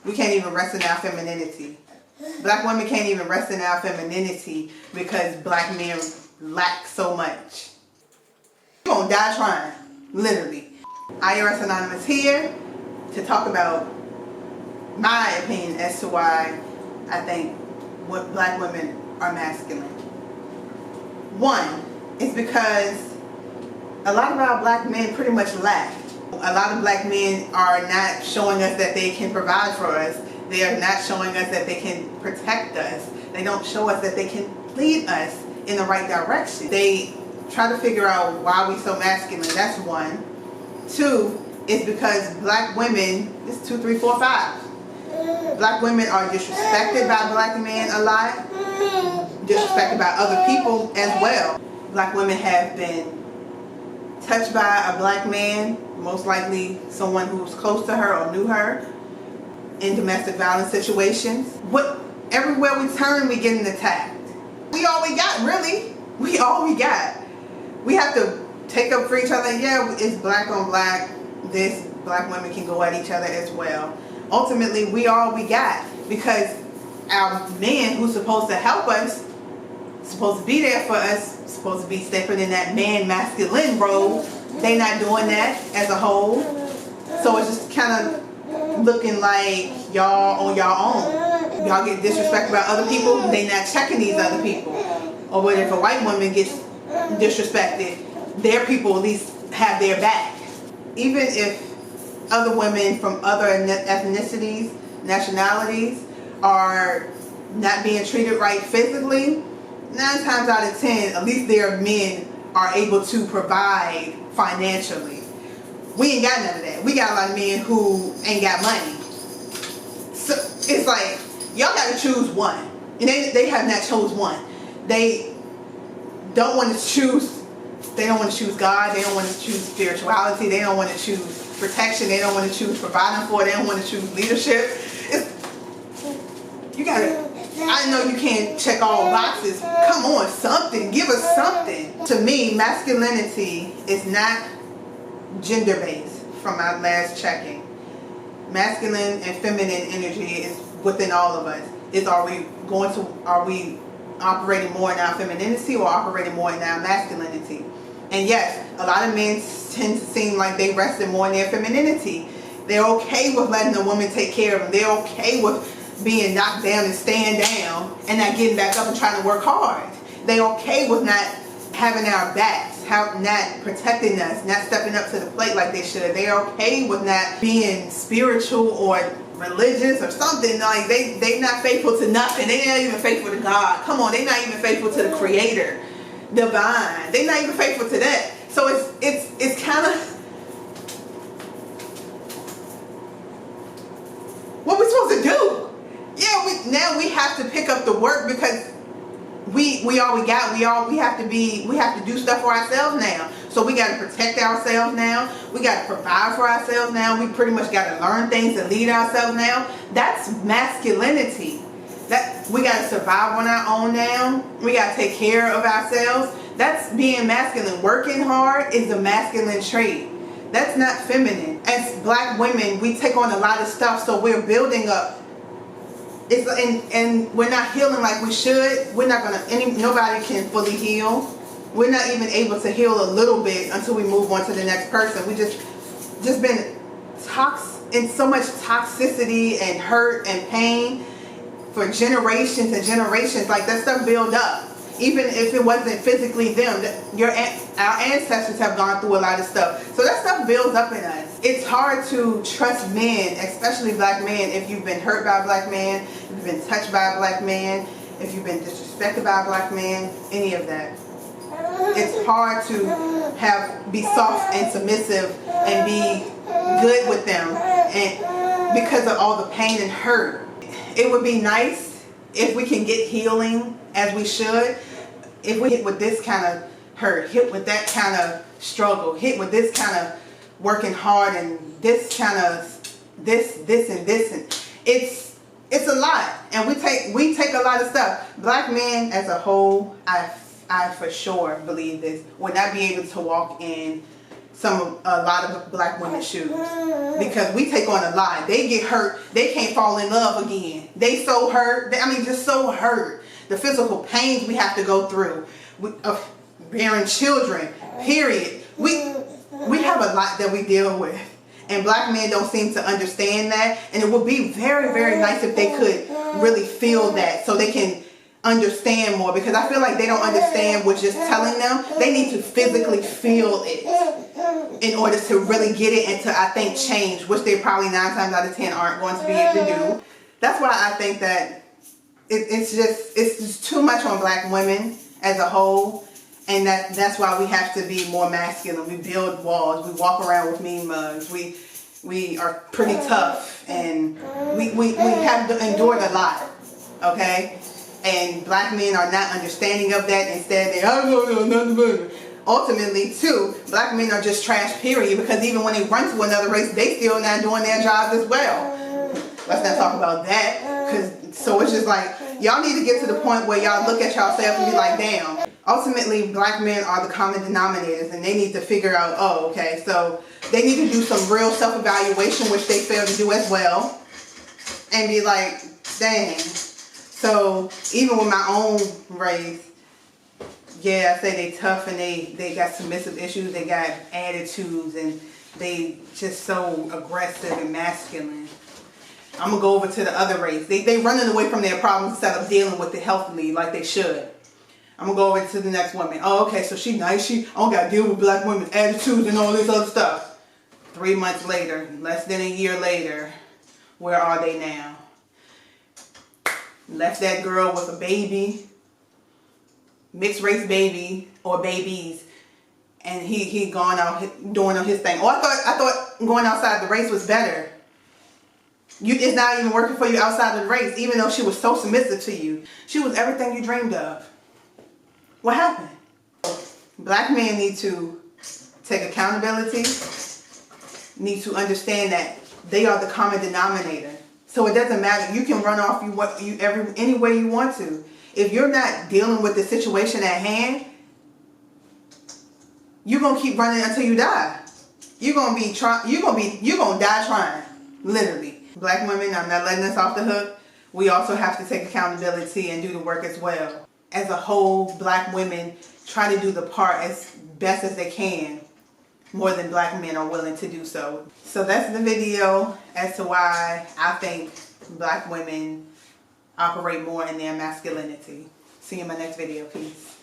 We can't even rest in our femininity. Black women can't even rest in our femininity because black men lack so much. You're gonna die trying, literally. IRS Anonymous here to talk about my opinion as to why I think what black women are masculine. One is because a lot of our black men pretty much lack. A lot of black men are not showing us that they can provide for us. They are not showing us that they can protect us. They don't show us that they can lead us in the right direction. They try to figure out why we so masculine. That's one. Two is because black women, it's 2, 3, 4, 5. Black women are disrespected by black men a lot, disrespected by other people as well. Black women have been touched by a black man, most likely someone who's close to her or knew her, in domestic violence situations. Everywhere we turn, we getting attacked. We all we got, really. We all we got. We have to take up for each other. Yeah, it's black on black. Black women can go at each other as well. Ultimately, we all we got, because our men who's supposed to help us, supposed to be there for us, supposed to be stepping in that man masculine role, they not doing that as a whole. So it's just kind of looking like y'all on y'all own. Y'all get disrespected by other people, they not checking these other people. Or what if a white woman gets disrespected, their people at least have their back. Even if other women from other ethnicities, nationalities are not being treated right physically, 9 times out of 10, at least their men are able to provide financially. We ain't got none of that. We got a lot of men who ain't got money. So it's like, y'all gotta choose one. And they have not chose one. They don't want to choose God. They don't want to choose spirituality. They don't want to choose protection. They don't want to choose providing for. They don't want to choose leadership. I know you can't check all boxes. Come on, something. Give us something. To me, masculinity is not gender-based from my last checking. Masculine and feminine energy is within all of us. Are we operating more in our femininity or operating more in our masculinity? And yes, a lot of men tend to seem like they rested more in their femininity. They're okay with letting a woman take care of them. They're okay with being knocked down and staying down and not getting back up and trying to work hard. They're okay with not having our backs, not protecting us, not stepping up to the plate like they should. They're okay with not being spiritual or religious or something. Like they not faithful to nothing. They're not even faithful to God. Come on, they're not even faithful to the Creator, divine. They're not even faithful to that. So it's kind of, what we supposed to do? Yeah, now we have to pick up the work because we all we got. We have to do stuff for ourselves now. So we got to protect ourselves now. We got to provide for ourselves now. We pretty much got to learn things and lead ourselves now. That's masculinity. That we got to survive on our own now. We got to take care of ourselves. That's being masculine. Working hard is a masculine trait. That's not feminine. As black women, we take on a lot of stuff, so we're building up. And we're not healing like we should. Nobody can fully heal. We're not even able to heal a little bit until we move on to the next person. We just been in so much toxicity and hurt and pain for generations and generations. Like, that stuff build up. Even if it wasn't physically them, our ancestors have gone through a lot of stuff. So that stuff builds up in us. It's hard to trust men, especially black men, if you've been hurt by a black man, if you've been touched by a black man, if you've been disrespected by a black man, any of that. It's hard to be soft and submissive and be good with them, and because of all the pain and hurt. It would be nice if we can get healing as we should. If we hit with this kind of hurt, hit with that kind of struggle, hit with this kind of working hard and this kind of this and this, and it's a lot. And we take a lot of stuff. Black men as a whole, I for sure believe this, would not be able to walk in a lot of black women's shoes, because we take on a lot. They get hurt. They can't fall in love again. They so hurt. Just so hurt. The physical pains we have to go through of bearing children, period. We have a lot that we deal with. And black men don't seem to understand that. And it would be very, very nice if they could really feel that, so they can understand more. Because I feel like they don't understand what's just telling them. They need to physically feel it in order to really get it and to, I think, change, which they probably 9 times out of 10 aren't going to be able to do. That's why I think that it's just too much on black women as a whole. And that's why we have to be more masculine. We build walls. We walk around with mean mugs. We are pretty tough, and we have endured a lot, okay? And black men are not understanding of that. Instead, they don't know nothing about it. Ultimately, too, black men are just trash, period, because even when they run to another race, they still not doing their jobs as well. Let's not talk about that. So it's just like, y'all need to get to the point where y'all look at yourselves and be like, damn. Ultimately, black men are the common denominators, and they need to figure out, oh, okay, so they need to do some real self-evaluation, which they fail to do as well, and be like, dang. So even with my own race, yeah, I say they tough, and they got submissive issues, they got attitudes, and they just so aggressive and masculine. I'm going to go over to the other race. They running away from their problems instead of dealing with it healthily like they should. I'm going to go over to the next woman. Oh, okay, so she nice. I don't got to deal with black women's attitudes and all this other stuff. 3 months later, less than a year later, where are they now? Left that girl with a baby, mixed race baby or babies, and he gone out doing his thing. Oh, I thought going outside the race was better. It's not even working for you outside of the race, even though she was so submissive to you. She was everything you dreamed of. What happened? Black men need to take accountability, need to understand that they are the common denominator. So it doesn't matter. You can run off any way you want to. If you're not dealing with the situation at hand, you're gonna keep running until you die. You're gonna die trying, literally. Black women, I'm not letting us off the hook. We also have to take accountability and do the work as well. As a whole, black women try to do the part as best as they can, more than black men are willing to do so. So that's the video as to why I think black women operate more in their masculinity. See you in my next video. Peace.